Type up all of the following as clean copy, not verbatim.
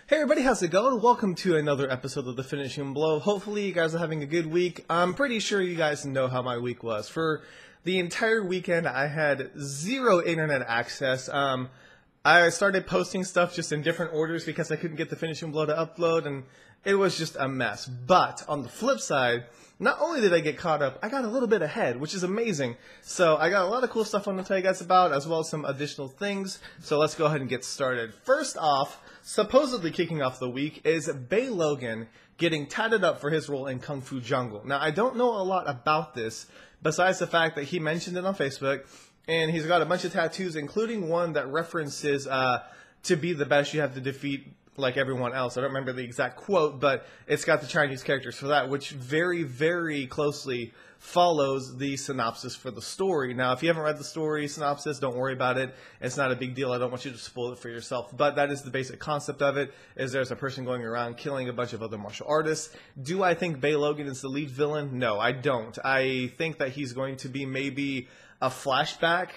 Hey everybody, how's it going? Welcome to another episode of The Finishing Blow. Hopefully you guys are having a good week. I'm pretty sure you guys know how my week was. For the entire weekend, I had zero internet access. I started posting stuff just in different orders because I couldn't get The Finishing Blow to upload, and it was just a mess. But on the flip side, not only did I get caught up, I got a little bit ahead, which is amazing. So I got a lot of cool stuff I want to tell you guys about, as well as some additional things. So let's go ahead and get started. First off, supposedly kicking off the week is Logan getting tatted up for his role in Kung Fu Jungle. Now, I don't know a lot about this, besides the fact that he mentioned it on Facebook, and he's got a bunch of tattoos, including one that references to be the best, you have to defeat like everyone else. I don't remember the exact quote, but it's got the Chinese characters for that, which very, very closely follows the synopsis for the story. Now, if you haven't read the story synopsis, don't worry about it. It's not a big deal. I don't want you to spoil it for yourself. But that is the basic concept of it, is there's a person going around killing a bunch of other martial artists. Do I think Logan is the lead villain? No, I don't. I think that he's going to be maybe a flashback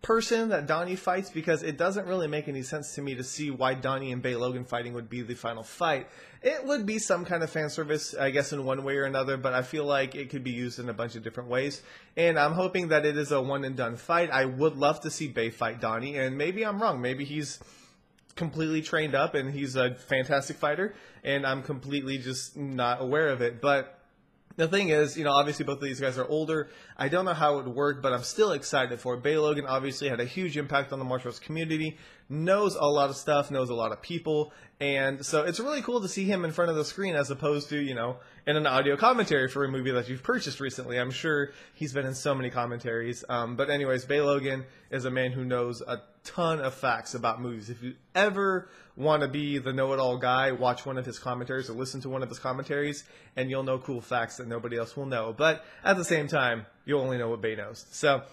person that Donnie fights, because it doesn't really make any sense to me to see why Donnie and Logan fighting would be the final fight. It would be some kind of fan service, I guess, in one way or another, but I feel like it could be used in a bunch of different ways, and I'm hoping that it is a one and done fight. I would love to see Bay fight Donnie, and maybe I'm wrong. Maybe he's completely trained up and he's a fantastic fighter, and I'm completely just not aware of it. But the thing is, obviously both of these guys are older. I don't know how it would work, but I'm still excited for it. Logan obviously had a huge impact on the martial arts community, knows a lot of stuff, knows a lot of people, and so it's really cool to see him in front of the screen as opposed to, in an audio commentary for a movie that you've purchased recently. I'm sure he's been in so many commentaries. But anyways, Logan is a man who knows a ton of facts about movies. If you ever want to be the know-it-all guy, watch one of his commentaries or listen to one of his commentaries, and you'll know cool facts that nobody else will know. But at the same time, you'll only know what Bay knows. So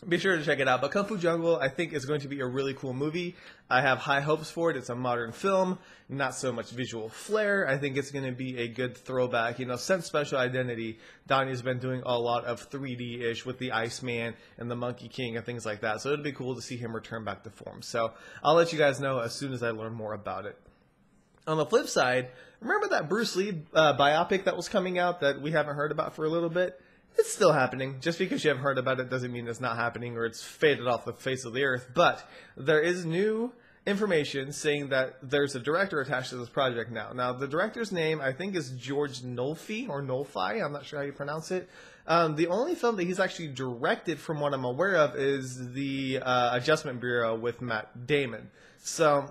be sure to check it out. But Kung Fu Jungle, I think, is going to be a really cool movie. I have high hopes for it. It's a modern film, not so much visual flair. I think it's going to be a good throwback. Since Special Identity, Donnie's been doing a lot of 3D-ish with the Iceman and the Monkey King and things like that. So it'd be cool to see him return back to form. So I'll let you guys know as soon as I learn more about it. On the flip side, remember that Bruce Lee biopic that was coming out that we haven't heard about for a little bit? It's still happening. Just because you haven't heard about it doesn't mean it's not happening or it's faded off the face of the earth. But there is new information saying that there's a director attached to this project now. Now, the director's name, I think, is George Nolfi or Nolfi. I'm not sure how you pronounce it. The only film that he's actually directed, from what I'm aware of, is the Adjustment Bureau with Matt Damon. So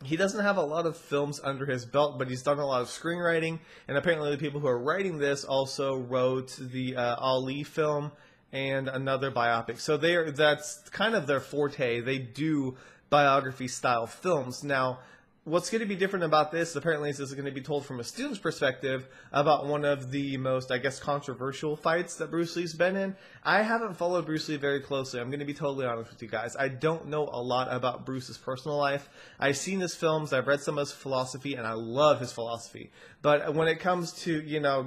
he doesn't have a lot of films under his belt, but he's done a lot of screenwriting, and apparently the people who are writing this also wrote the Ali film and another biopic. So that's kind of their forte. They do biography-style films. Now, what's going to be different about this, apparently, is this is going to be told from a student's perspective about one of the most, I guess, controversial fights that Bruce Lee's been in. I haven't followed Bruce Lee very closely. I'm going to be totally honest with you guys. I don't know a lot about Bruce's personal life. I've seen his films, I've read some of his philosophy, and I love his philosophy. But when it comes to,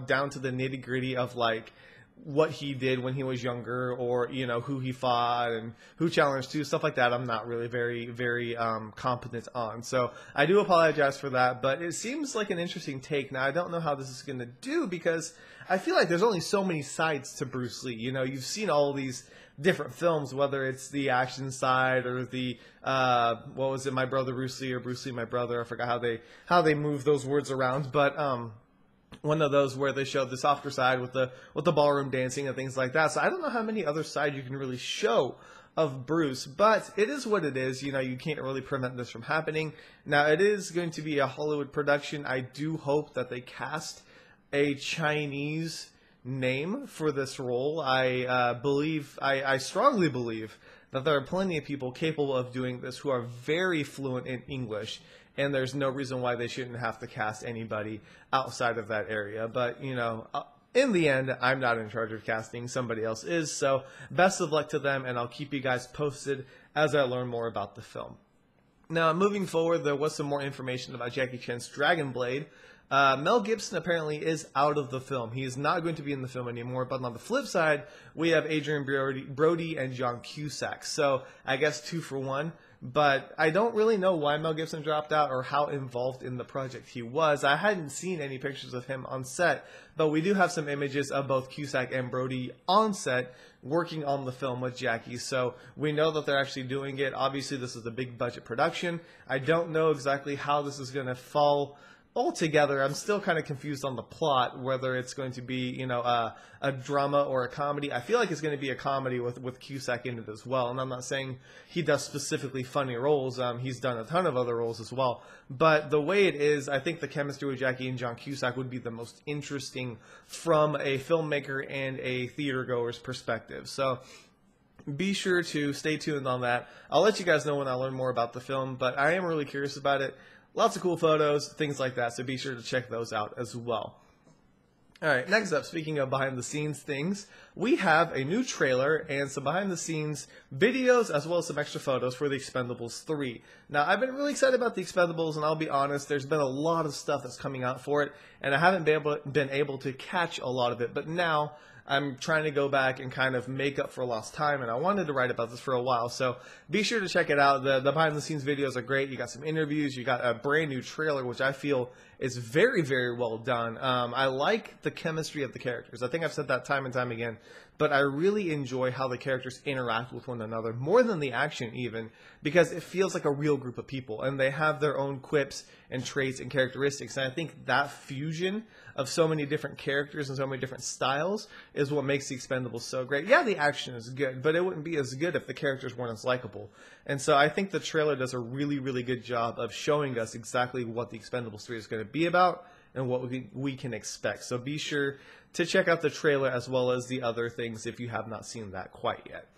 down to the nitty-gritty of, what he did when he was younger, or who he fought and who challenged to, stuff like that, I'm not really very, very competent on. So I do apologize for that, but it seems like an interesting take. Now, I don't know how this is going to do, because I feel like there's only so many sides to Bruce Lee. You've seen all these different films, whether it's the action side or the what was it, My Brother Bruce Lee, or Bruce Lee My Brother. I forgot how they move those words around, but one of those where they showed the softer side with the ballroom dancing and things like that. So I don't know how many other sides you can really show of Bruce, but it is what it is. You can't really prevent this from happening. Now, it is going to be a Hollywood production. I do hope that they cast a Chinese name for this role. I strongly believe that there are plenty of people capable of doing this who are very fluent in English, and there's no reason why they shouldn't have to cast anybody outside of that area. But, in the end, I'm not in charge of casting. Somebody else is. So best of luck to them, and I'll keep you guys posted as I learn more about the film. Now, moving forward, there was some more information about Jackie Chan's Dragon Blade. Mel Gibson apparently is out of the film. He is not going to be in the film anymore. But on the flip side, we have Adrian Brody and John Cusack. So I guess 2 for 1. but I don't really know why Mel Gibson dropped out or how involved in the project he was. I hadn't seen any pictures of him on set, but we do have some images of both Cusack and Brody on set working on the film with Jackie, so we know that they're actually doing it. Obviously, this is a big budget production. I don't know exactly how this is going to fall altogether. I'm still kind of confused on the plot, whether it's going to be, a drama or a comedy. I feel like it's going to be a comedy with Cusack in it as well. And I'm not saying he does specifically funny roles. He's done a ton of other roles as well. But the way it is, I think the chemistry with Jackie and John Cusack would be the most interesting from a filmmaker and a theater goer's perspective. So be sure to stay tuned on that. I'll let you guys know when I learn more about the film, but I am really curious about it. Lots of cool photos, things like that, so be sure to check those out as well. Alright, next up, speaking of behind-the-scenes things, we have a new trailer and some behind-the-scenes videos as well as some extra photos for The Expendables 3. Now, I've been really excited about The Expendables, and I'll be honest, there's been a lot of stuff that's coming out for it, and I haven't been able to catch a lot of it, but now I'm trying to go back and kind of make up for lost time, and I wanted to write about this for a while, so be sure to check it out. The behind-the-scenes videos are great. You got some interviews. You got a brand new trailer, which I feel is very, very well done. I like the chemistry of the characters. I think I've said that time and time again, but I really enjoy how the characters interact with one another, more than the action even, because it feels like a real group of people, and they have their own quips and traits and characteristics, and I think that fusion of so many different characters and so many different styles is what makes The Expendables so great. Yeah, the action is good, but it wouldn't be as good if the characters weren't as likable. And so I think the trailer does a really, really good job of showing us exactly what The Expendables 3 is going to be about and what we can expect. So be sure to check out the trailer as well as the other things if you have not seen that quite yet.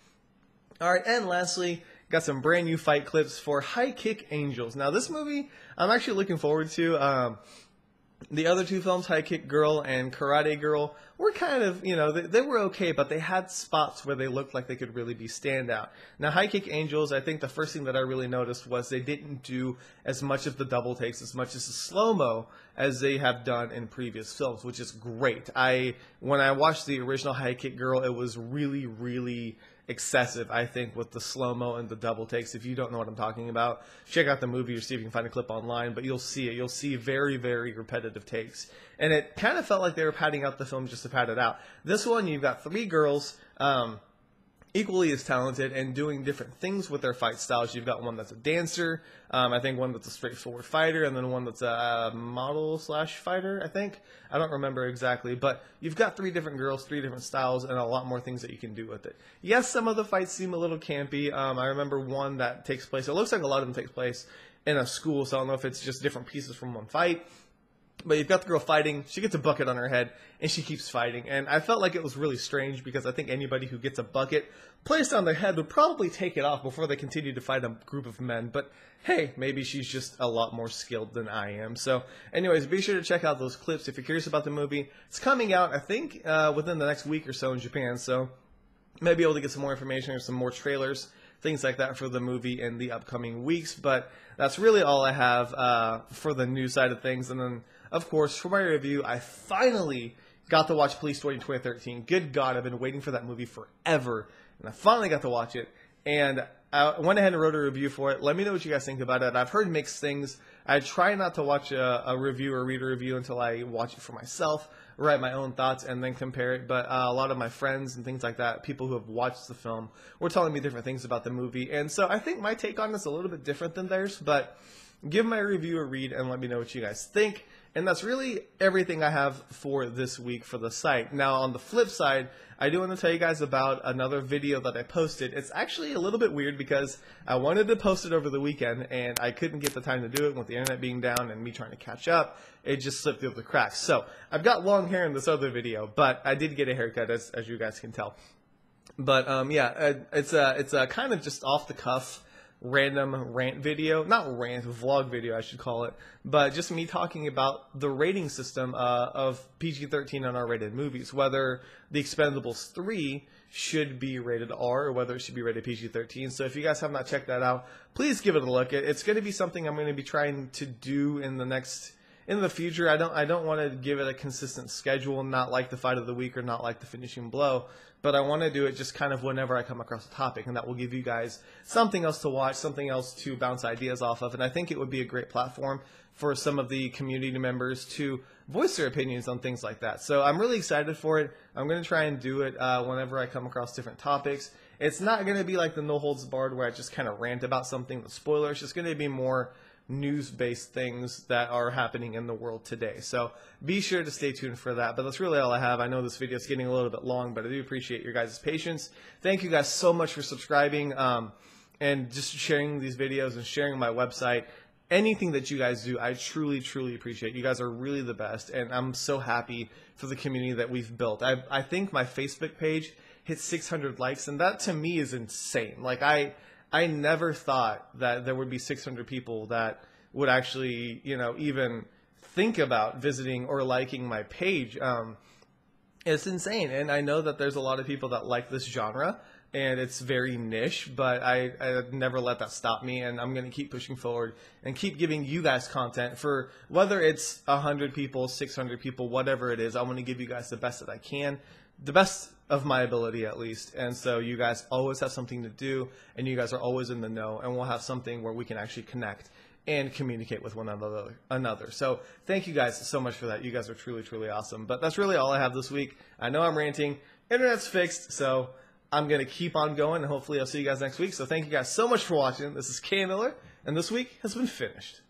Alright, and lastly, got some brand new fight clips for High Kick Angels. Now, this movie I'm actually looking forward to. The other two films, High Kick Girl and Karate Girl, were kind of, they were okay, but they had spots where they looked like they could really be standout. Now, High Kick Angels, I think the first thing that I really noticed was they didn't do as much of the double takes, as much as the slow-mo as they have done in previous films, which is great. When I watched the original High Kick Girl, it was really, really excessive, I think, with the slow-mo and the double takes. If you don't know what I'm talking about, check out the movie or see if you can find a clip online, but you'll see it. You'll see very, very repetitive takes. And it kind of felt like they were padding out the film just to pad it out. This one, you've got three girls, equally as talented and doing different things with their fight styles. You've got one that's a dancer, I think one that's a straightforward fighter, and then one that's a model/fighter, I think. I don't remember exactly, but you've got three different girls, three different styles, and a lot more things that you can do with it. Yes, some of the fights seem a little campy. I remember one that takes place, it looks like a lot of them takes place in a school, so I don't know if it's just different pieces from one fight. But you've got the girl fighting, she gets a bucket on her head, and she keeps fighting. And I felt like it was really strange because I think anybody who gets a bucket placed on their head would probably take it off before they continue to fight a group of men. But hey, maybe she's just a lot more skilled than I am. So anyways, be sure to check out those clips if you're curious about the movie. It's coming out, I think, within the next week or so in Japan. So maybe able to get some more information or some more trailers, things like that for the movie in the upcoming weeks. But that's really all I have for the news side of things. And then, of course, for my review, I finally got to watch Police Story in 2013. Good God, I've been waiting for that movie forever, and I finally got to watch it. And I went ahead and wrote a review for it. Let me know what you guys think about it. I've heard mixed things. I try not to watch a review or read a review until I watch it for myself, write my own thoughts, and then compare it. But a lot of my friends and things like that, people who have watched the film, were telling me different things about the movie. And so I think my take on this is a little bit different than theirs, but give my review a read and let me know what you guys think. And that's really everything I have for this week for the site. Now, on the flip side, I do want to tell you guys about another video that I posted. It's actually a little bit weird because I wanted to post it over the weekend, and I couldn't get the time to do it with the internet being down and me trying to catch up. It just slipped through the cracks. So, I've got long hair in this other video, but I did get a haircut, as you guys can tell. But, yeah, it's a kind of just off-the-cuff random rant video, not rant, vlog video I should call it, but just me talking about the rating system of PG-13 and R-rated movies, whether The Expendables 3 should be rated R or whether it should be rated PG-13. So if you guys have not checked that out, please give it a look. It's going to be something I'm going to be trying to do in the next in the future, I don't want to give it a consistent schedule, not like the fight of the week or not like the finishing blow, but I want to do it just kind of whenever I come across a topic, and that will give you guys something else to watch, something else to bounce ideas off of, and I think it would be a great platform for some of the community members to voice their opinions on things like that. So I'm really excited for it. I'm going to try and do it whenever I come across different topics. It's not going to be like the No Holds Barred where I just kind of rant about something with spoilers. It's just going to be more news-based things that are happening in the world today. So be sure to stay tuned for that. But that's really all I have. I know this video is getting a little bit long, but I do appreciate your guys' patience. Thank you guys so much for subscribing and just sharing these videos and sharing my website. Anything that you guys do, I truly, truly appreciate. You guys are really the best, and I'm so happy for the community that we've built. I think my Facebook page hit 600 likes, and that to me is insane. Like, I never thought that there would be 600 people that would actually, you know, even think about visiting or liking my page. It's insane, and I know that there's a lot of people that like this genre, and it's very niche, but I never let that stop me, and I'm going to keep pushing forward and keep giving you guys content for whether it's 100 people, 600 people, whatever it is. I want to give you guys the best that I can, the best of my ability at least, and so you guys always have something to do, and you guys are always in the know, and we'll have something where we can actually connect and communicate with one another. So thank you guys so much for that. You guys are truly, truly awesome. But that's really all I have this week. I know I'm ranting. Internet's fixed, so I'm going to keep on going, and hopefully I'll see you guys next week. So thank you guys so much for watching. This is K Miller, and this week has been finished.